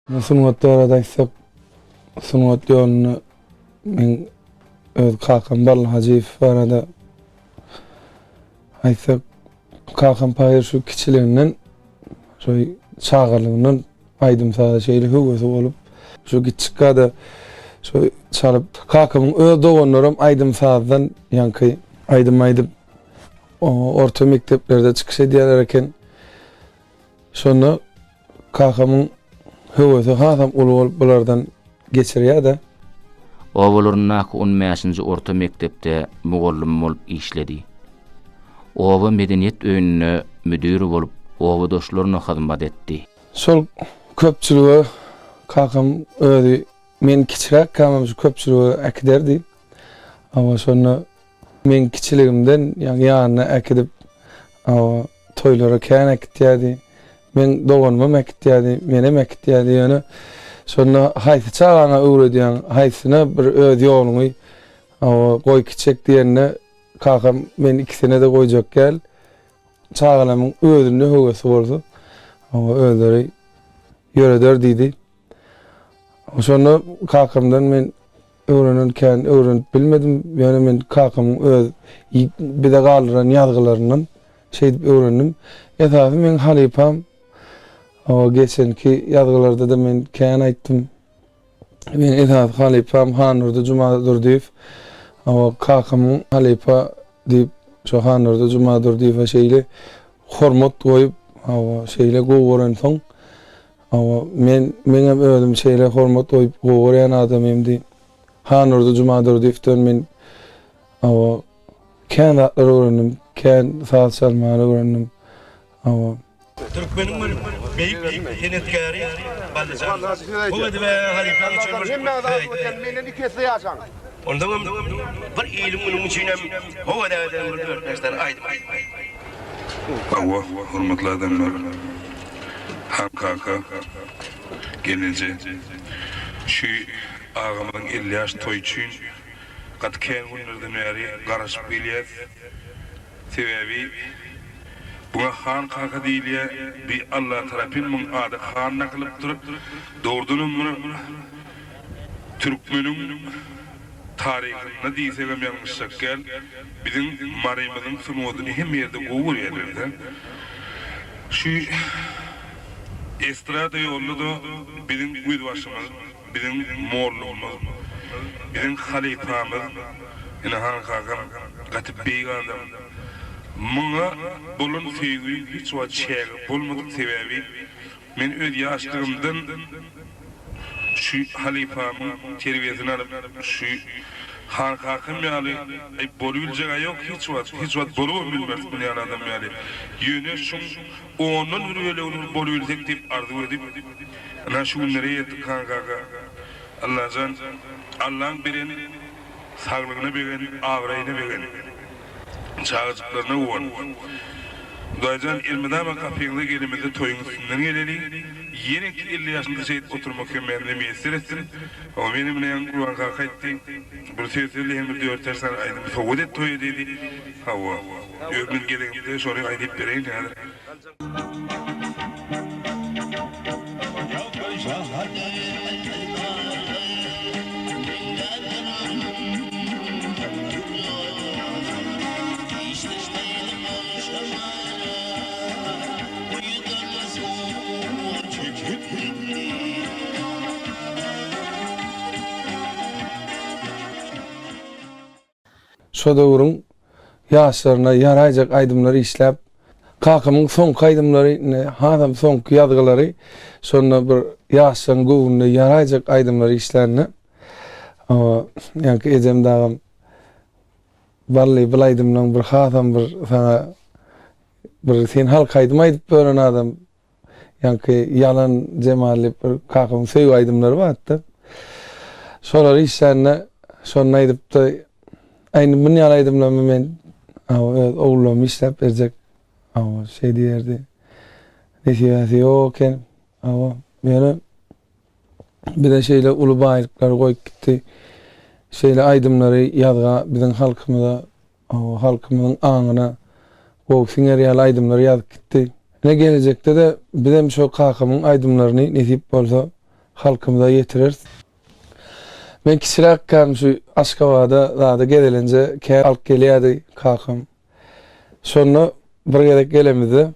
Sungatlara daýsak, sungat ýoluny men öz kakam Balla Hacıyev barada aýtsak, kakam paýer şu kiçiliginden, şu çağırlygyndan aýdym sada şeýle höwesi bolup, şu kiçikka da şu çalyp kakamyň öz doganlarym aýdym sadadan ýanky aýdym orta mekteplerde çykyş edýärler eken, şonu kakamyň höwesi hasam uly bolup bulardan geçirýär-de. Owalaryn naky 15-nji orta mektepde mugallim bolup işledi. Owa medeniýet öýünde müdiri bolup, owa doşlaryna hyzmat etdi. Şol köpçüligi kakam özi men kiçirek kamam şu köpçüligi äkiderdi. Ama şonu men kiçiligimden ýanyna äkidip toýlara kän äkitýärdi. Men doganmam äkitýärdi, menem äkitýärdi ýöne. Şonu haýsy çağana öwredýän, haýsyna bir öz ýoluny goý kiçek diýende kakam men ikisine de goýjak gel. Çağalamyň özünde höwesi bolsa, özleri ýöreder diýdi. Şonu kakamdan men öwrenip bilmedim. Ýöne men kakamyň öz bide galyran ýazgylaryndan şeýdip öwrendim. Esasy men halypam geçenki ýazgylarda da men kän aýtdym. Men esas halypam Hanurda Juma Durdiýew. Kakamyň halypa diýip şu Hanurda Juma Durdiýew şeýle hormat goýup şeýle gowaran soň men özüm şeýle hormat goýup gowaran adam emdi. Hanurda Juma Durdiýewden men kän atlary öwrendim, kän saz çalmagy öwrendim. Türkmenin büyük senetkari Ballıcan. Bu ve halifan için Menen ikisi ýaşaň. ondan bir ilim içinem o da bir dört beşler aydım. Awa, hurmatly adamlar, ham kaka, gelince, şu ağamın 50 yaş toy üçün, kat kän günlerden beri garaşyp gelýär. Sebebi, buna han kaka diýilýär, bir Allah tarapyndan ady han naklyp durup, doğrudunun bunu Türkmenin tarihine diýsegem ýalňyşçak gel, bizim marymyzyň sunuwadyny hem ýerde gowur ýerlerde. Şu estrada ýolunda bizim güýdbaşymyz, bizim mollumyz, bizim halifamyz, ine han kakam gatyp beýgandam. Muňa bolun feýgi hiç wagt çägip bolmadyk sebebi men öz ýaşlygymdan şu halifamyň terbiyesini alıp şu han kakam ýaly bolýuljak ýok hiç wagt bolup bilmez bu ýaly adam ýaly. Ýöne şu onun bir öýle bolýuljak diýip arzu edip ana şu günlere ýetdik kaka. Allah'ın bireni saglygyny beren, agraýyny beren. Çağırcıklarına uğan. Doycan ilmidama kapıyla gelimizde toyun üstünden geleli. Yeni 50 yaşında şehit oturmak kemerine müyesser etsin. Ama benim ne yan Kur'an kaka etti. Bir sözüyle hem bir 4 tersen aydım. Soğudet toyu dedi. Hava. Ömrün gelimizde şoraya aydip vereyim. Şo döwrüň ýaşlaryna ýaraýjak aýdymlary işläp, kakamyň soňky aýdymlary, hasam soňky ýazgylary, şonu bir ýaşlaryň gowunyna ýaraýjak aýdymlary işlärni. Ýanky ejem dagam barly bilaýdymdan bir hasam bir sana bir sen halk aýdym aýdyp beren adam, ýanky ýalan jemali bir kakamyň söýüp aýdymlary bardy. Şolary işlärni şonu aýdyp da aynı bunu yalaydım men oğlum işlep verecek şey diýerdi. Nesiyasi yoken yani bir de şeyle ulu baýlyklar goýup gitdi. Şeyle aýdymlary ýazga bizim halkymyza halkymyň aňyna gowy siňer aýdymlary ýazyp gitdi. Ne gelecekde de bizim şu kakamyň aýdymlaryny nesip bolsa halkymyza ýetirer. Men kiçirak kan şu Aşgabatda daha da gedelince halk gelýärdi kakam. Şonu bir gerek gelemedi.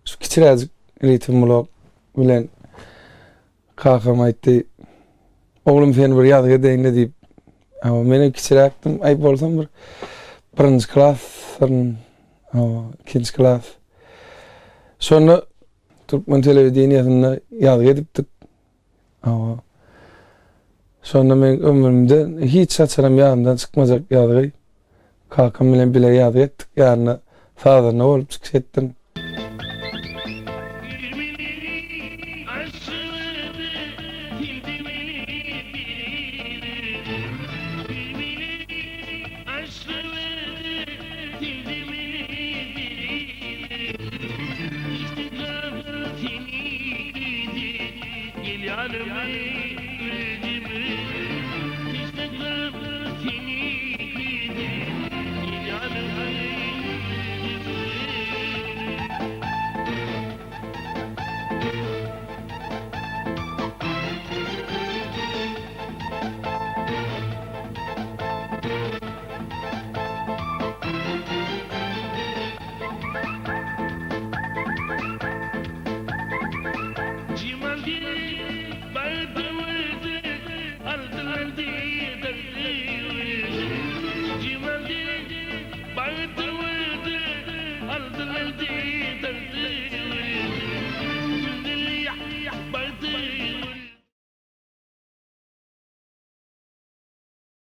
Şu kiçiräjik ritim blok bilen kakam aýtdy. Oglum sen bir ýadyga deýinle diýip. Ama men kiçiräkdim, aýp bolsam bir birinji klas, ikinji klas. Şonu Türkmen telewizionyna ýadyga edipdik. Ama sonra men ömrümde hiç saçaram ýadymdan çykmajak ýadygy kakam bilen bile ýadyga etdik. Ýani fazaryna bolup çykýetdim. Yanıma